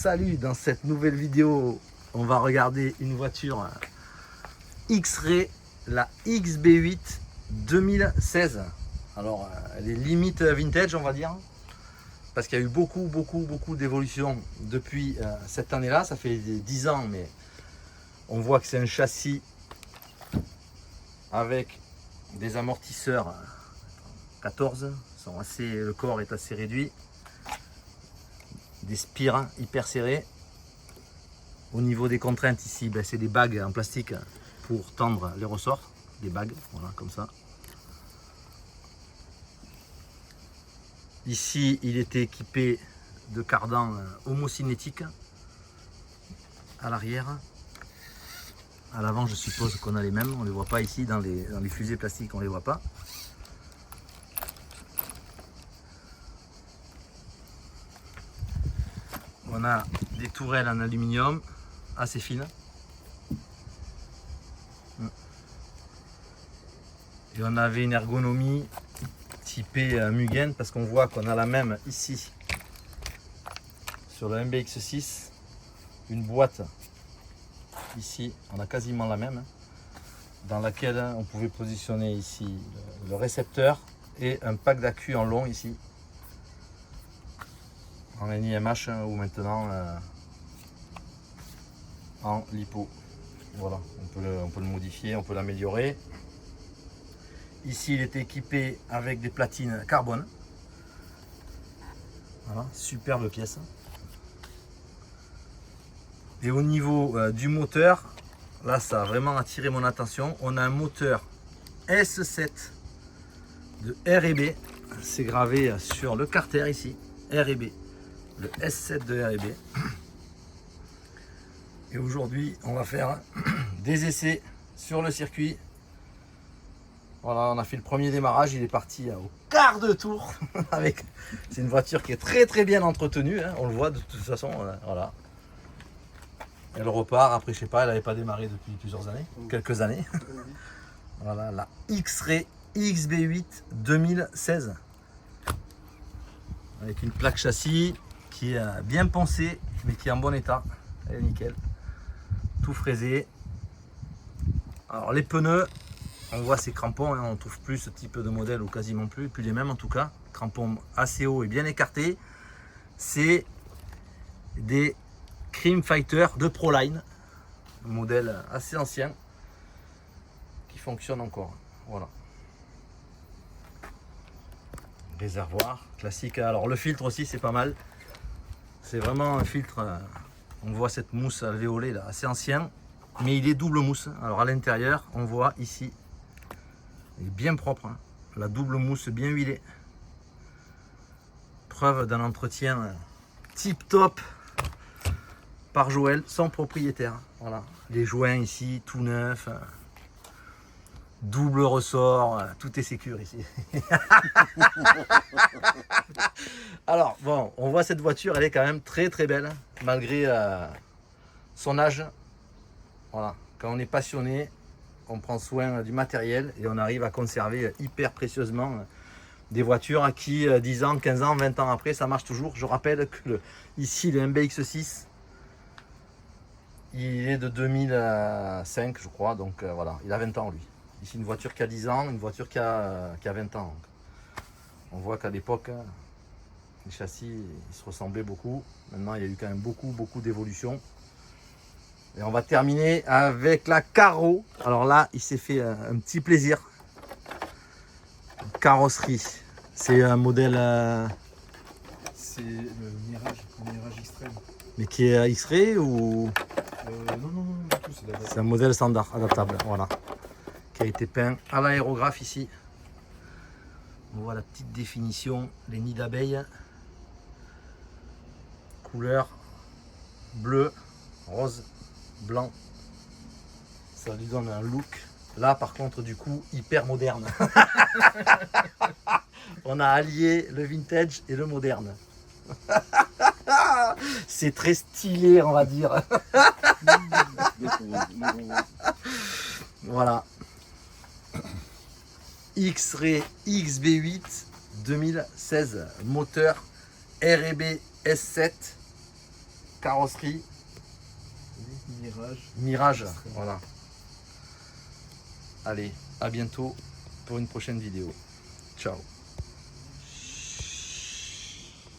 Salut, dans cette nouvelle vidéo, on va regarder une voiture X-Ray, la XB8 2016. Alors, elle est limite vintage, on va dire, parce qu'il y a eu beaucoup d'évolutions depuis cette année-là. Ça fait 10 ans, mais on voit que c'est un châssis avec des amortisseurs 14. Le corps est assez réduit. Des spires hyper serrés. Au niveau des contraintes ici, c'est des bagues en plastique pour tendre les ressorts. Des bagues, voilà, comme ça. Ici, il était équipé de cardans homocinétiques à l'arrière. À l'avant, je suppose qu'on a les mêmes. On ne les voit pas ici dans les fusées plastiques, on ne les voit pas. On a des tourelles en aluminium assez fines. Et on avait une ergonomie typée Mugen, parce qu'on voit qu'on a la même ici sur le MBX6. Une boîte ici, on a quasiment la même, dans laquelle on pouvait positionner ici le récepteur et un pack d'accu en long ici, en NIMH ou maintenant en lipo. Voilà, on peut le modifier, on peut l'améliorer. Ici, il était équipé avec des platines carbone. Voilà, superbe pièce. Et au niveau du moteur, là, ça a vraiment attiré mon attention. On a un moteur S7 de R&B. C'est gravé sur le carter ici, R&B. Le S7 de R&B. Et aujourd'hui, on va faire des essais sur le circuit. Voilà, on a fait le premier démarrage, il est parti au quart de tour. C'est une voiture qui est très bien entretenue, hein, on le voit de toute façon. Voilà. Elle repart, après je sais pas, elle n'avait pas démarré depuis plusieurs années, quelques années. Voilà, la X-Ray XB8 2016. Avec une plaque châssis qui est bien poncée, mais qui est en bon état. Elle est nickel. Tout fraisé. Alors les pneus, on voit ces crampons, hein, on ne trouve plus ce type de modèle, ou quasiment plus les mêmes en tout cas. Crampons assez hauts et bien écartés. C'est des Cream Fighter de Proline, un modèle assez ancien qui fonctionne encore. Voilà. Réservoir classique. Alors le filtre aussi, c'est pas mal. C'est vraiment un filtre. On voit cette mousse alvéolée là, assez ancien, mais il est double mousse. Alors à l'intérieur, on voit ici, il est bien propre, hein. La double mousse bien huilée. Preuve d'un entretien tip top par Joël, son propriétaire. Voilà, les joints ici, tout neuf, double ressort, tout est sécure ici. Alors bon, on voit cette voiture, elle est quand même très belle, malgré son âge. Voilà, quand on est passionné, on prend soin du matériel et on arrive à conserver hyper précieusement des voitures qui 10 ans, 15 ans, 20 ans après, ça marche toujours. Je rappelle que ici le MBX6, il est de 2005 je crois, donc voilà, il a 20 ans lui. Ici une voiture qui a 10 ans, une voiture qui a 20 ans. Donc, on voit qu'à l'époque, les châssis ils se ressemblaient beaucoup. Maintenant il y a eu quand même beaucoup d'évolution. Et on va terminer avec la carreau. Alors là, il s'est fait un petit plaisir. Carrosserie. C'est un modèle. C'est le Mirage Extreme. Mais qui est X-Ray ou. Non, du tout, c'est un modèle standard, adaptable. Voilà. Qui a été peint à l'aérographe ici. On voit la petite définition, les nids d'abeilles. Couleur bleu, rose, blanc. Ça lui donne un look. Là par contre du coup hyper moderne. On a allié le vintage et le moderne. C'est très stylé on va dire. Voilà. X-Ray XB8 2016. Moteur R&B S7 carrosserie Mirage. Mirage. Voilà. Allez, à bientôt pour une prochaine vidéo. Ciao.